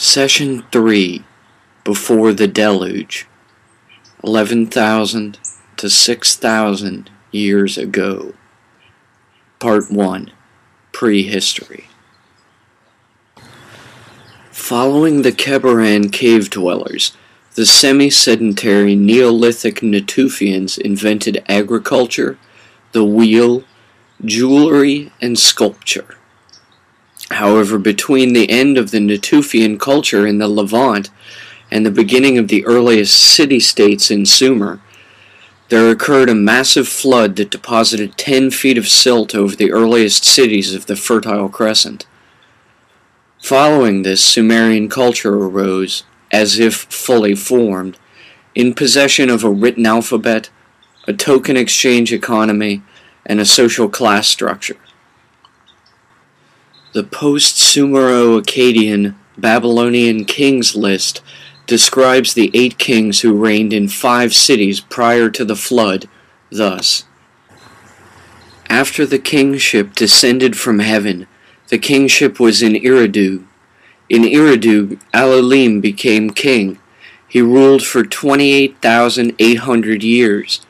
Session 3, Before the Deluge, 11,000 to 6,000 years ago. Part 1, Prehistory. Following the Kebaran cave dwellers, the semi-sedentary Neolithic Natufians invented agriculture, the wheel, jewelry, and sculpture. However, between the end of the Natufian culture in the Levant and the beginning of the earliest city-states in Sumer, there occurred a massive flood that deposited 10 feet of silt over the earliest cities of the Fertile Crescent. Following this, Sumerian culture arose, as if fully formed, in possession of a written alphabet, a token exchange economy, and a social class structure. The post-Sumero-Akkadian Babylonian kings list describes the 8 kings who reigned in 5 cities prior to the flood, thus: After the kingship descended from heaven, the kingship was in Eridu. In Eridu, Alalim became king. He ruled for 28,800 years.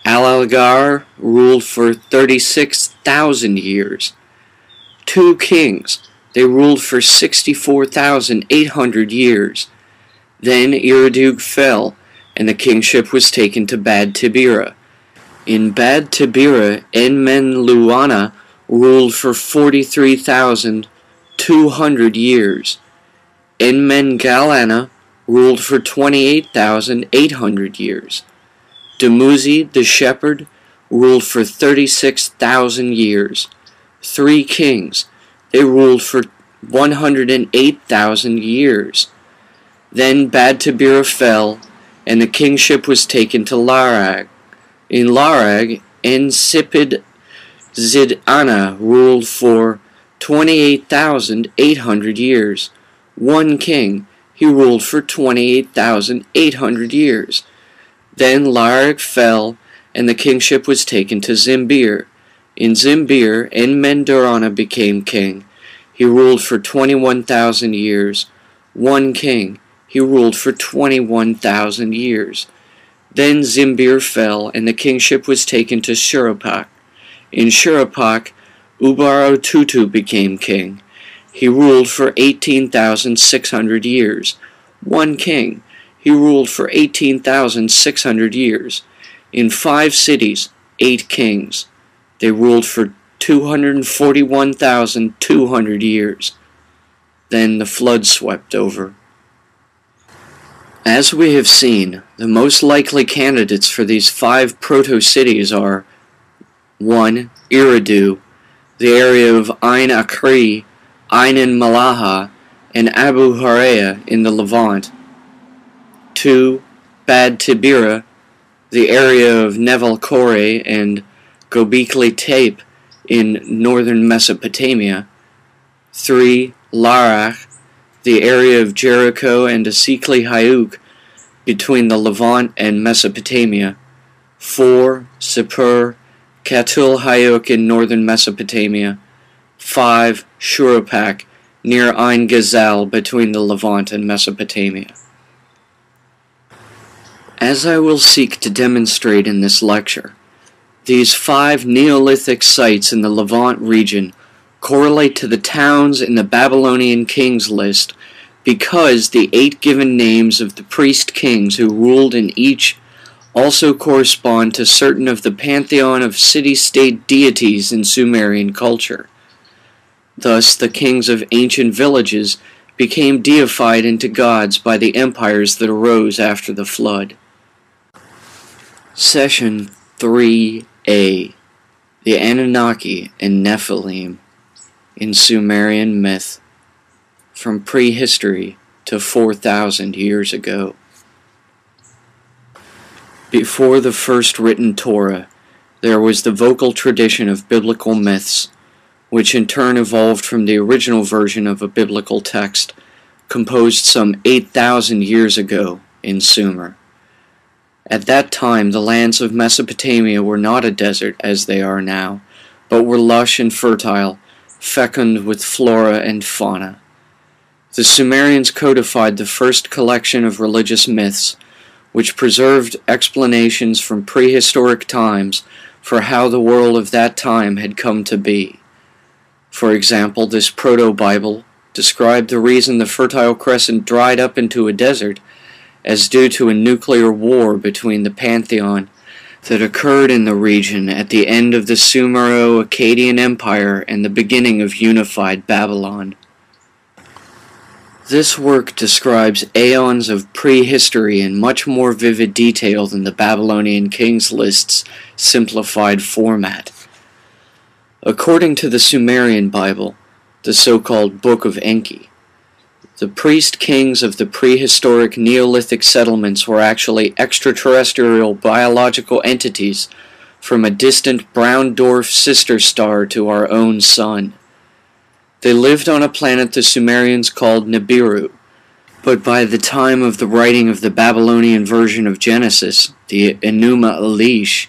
Alalgar ruled for 36,000 years. 2 kings. They ruled for 64,800 years. Then Eridu fell, and the kingship was taken to Bad Tibira. In Bad Tibira, Enmenluana ruled for 43,200 years. Enmengalana ruled for 28,800 years. Dumuzi, the shepherd, ruled for 36,000 years. 3 kings. They ruled for 108,000 years. Then Bad Tibira fell, and the kingship was taken to Larag. In Larag, Ensipid Zidana ruled for 28,800 years. 1 king. He ruled for 28,800 years. Then Larag fell, and the kingship was taken to Zimbir. In Zimbir, Enmendurana became king. He ruled for 21,000 years. 1 king. He ruled for 21,000 years. Then Zimbir fell, and the kingship was taken to Shurapak. In Shurapak, Ubarotutu became king. He ruled for 18,600 years. 1 king. He ruled for 18,600 years. In 5 cities, 8 kings. They ruled for 241,200 years. Then the flood swept over. As we have seen, the most likely candidates for these 5 proto-cities are 1. Eridu, the area of Ain Akri, Eynan Malaha, and Abu Huraya in the Levant. 2. Bad Tibira, the area of Nevel Kore and Gobekli Tepe in northern Mesopotamia. 3. Larach, the area of Jericho and Asikli Hayuk between the Levant and Mesopotamia. 4. Sippur, Katul Hayuk in northern Mesopotamia. 5. Shurapak, near Ain Ghazal between the Levant and Mesopotamia. As I will seek to demonstrate in this lecture, these 5 Neolithic sites in the Levant region correlate to the towns in the Babylonian kings list because the 8 given names of the priest kings who ruled in each also correspond to certain of the pantheon of city-state deities in Sumerian culture. Thus, the kings of ancient villages became deified into gods by the empires that arose after the flood. Session 3a, the Annunaki and Nephilim in Sumerian myth, from prehistory to 4,000 years ago. Before the first written Torah, there was the vocal tradition of biblical myths, which in turn evolved from the original version of a biblical text composed some 8,000 years ago in Sumer. At that time, the lands of Mesopotamia were not a desert as they are now, but were lush and fertile, fecund with flora and fauna. The Sumerians codified the first collection of religious myths, which preserved explanations from prehistoric times for how the world of that time had come to be. For example, this proto-Bible described the reason the Fertile Crescent dried up into a desert as due to a nuclear war between the pantheon that occurred in the region at the end of the Sumero-Akkadian Empire and the beginning of unified Babylon. This work describes aeons of prehistory in much more vivid detail than the Babylonian Kings List's simplified format. According to the Sumerian Bible, the so-called Book of Enki, the priest-kings of the prehistoric Neolithic settlements were actually extraterrestrial biological entities from a distant brown dwarf sister star to our own sun. They lived on a planet the Sumerians called Nibiru, but by the time of the writing of the Babylonian version of Genesis, the Enuma Elish,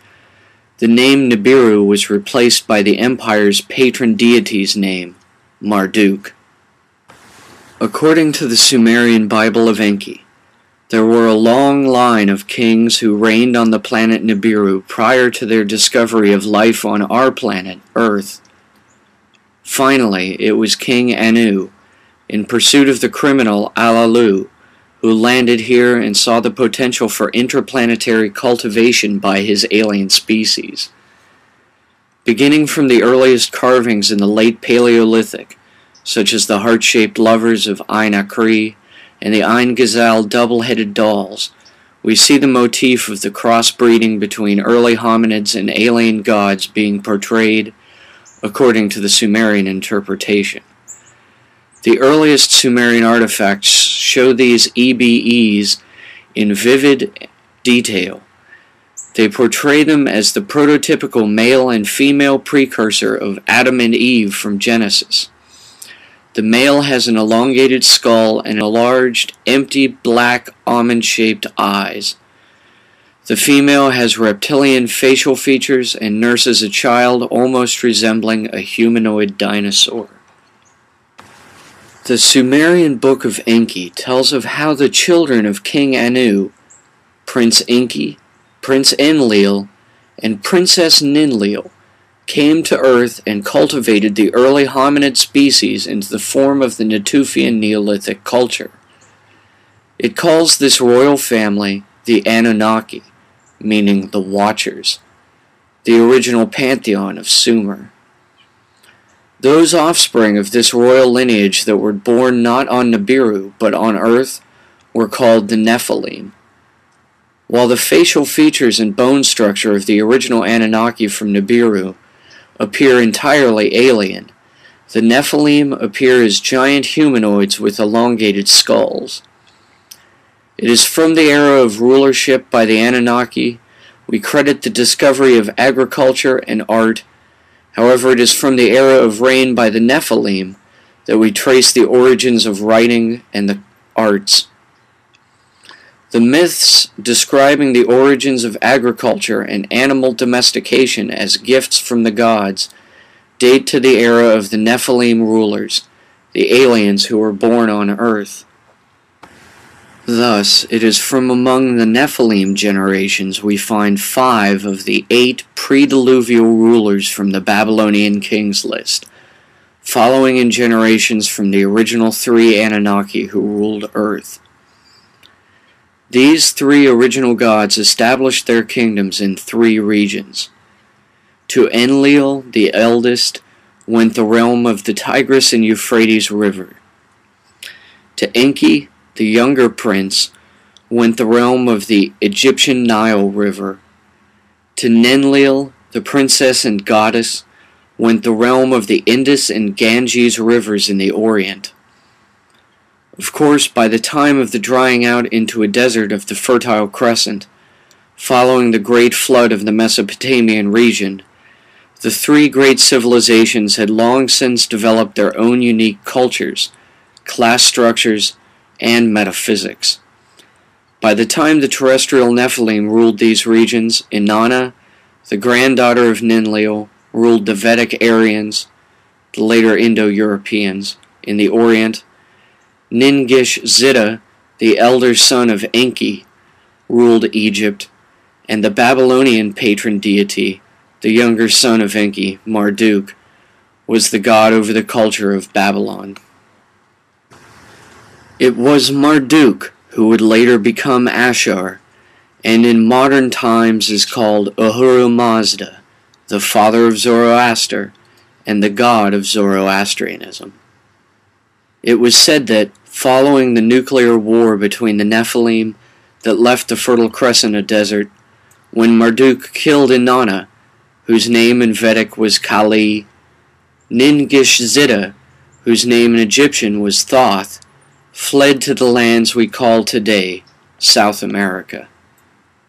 the name Nibiru was replaced by the empire's patron deity's name, Marduk. According to the Sumerian Bible of Enki, there were a long line of kings who reigned on the planet Nibiru prior to their discovery of life on our planet, Earth. Finally, it was King Anu, in pursuit of the criminal Alalu, who landed here and saw the potential for interplanetary cultivation by his alien species. Beginning from the earliest carvings in the late Paleolithic, such as the heart-shaped lovers of Annunaki and the Ein Gazal double-headed dolls, we see the motif of the crossbreeding between early hominids and alien gods being portrayed according to the Sumerian interpretation. The earliest Sumerian artifacts show these EBEs in vivid detail. They portray them as the prototypical male and female precursor of Adam and Eve from Genesis. The male has an elongated skull and enlarged, empty, black, almond-shaped eyes. The female has reptilian facial features and nurses a child almost resembling a humanoid dinosaur. The Sumerian Book of Enki tells of how the children of King Anu, Prince Enki, Prince Enlil, and Princess Ninlil, came to Earth and cultivated the early hominid species into the form of the Natufian Neolithic culture. It calls this royal family the Annunaki, meaning the Watchers, the original pantheon of Sumer. Those offspring of this royal lineage that were born not on Nibiru but on Earth were called the Nephilim. While the facial features and bone structure of the original Anunnaki from Nibiru appear entirely alien, the Nephilim appear as giant humanoids with elongated skulls. It is from the era of rulership by the Anunnaki we credit the discovery of agriculture and art. However, it is from the era of reign by the Nephilim that we trace the origins of writing and the arts. The myths describing the origins of agriculture and animal domestication as gifts from the gods date to the era of the Nephilim rulers, the aliens who were born on Earth. Thus, it is from among the Nephilim generations we find 5 of the 8 pre-diluvial rulers from the Babylonian Kings List, following in generations from the original 3 Anunnaki who ruled Earth. These 3 original gods established their kingdoms in 3 regions. To Enlil, the eldest, went the realm of the Tigris and Euphrates River. To Enki, the younger prince, went the realm of the Egyptian Nile River. To Ninlil, the princess and goddess, went the realm of the Indus and Ganges rivers in the Orient. Of course, by the time of the drying out into a desert of the Fertile Crescent, following the great flood of the Mesopotamian region, the 3 great civilizations had long since developed their own unique cultures, class structures, and metaphysics. By the time the terrestrial Nephilim ruled these regions, Inanna, the granddaughter of Ninlil, ruled the Vedic Aryans, the later Indo-Europeans, in the Orient, Ningish-Zida, the elder son of Enki, ruled Egypt, and the Babylonian patron deity, the younger son of Enki, Marduk, was the god over the culture of Babylon. It was Marduk who would later become Ashur, and in modern times is called Ahura Mazda, the father of Zoroaster, and the god of Zoroastrianism. It was said that, following the nuclear war between the Nephilim that left the Fertile Crescent a desert, when Marduk killed Inanna, whose name in Vedic was Kali, Ningish-Zida, whose name in Egyptian was Thoth, fled to the lands we call today South America.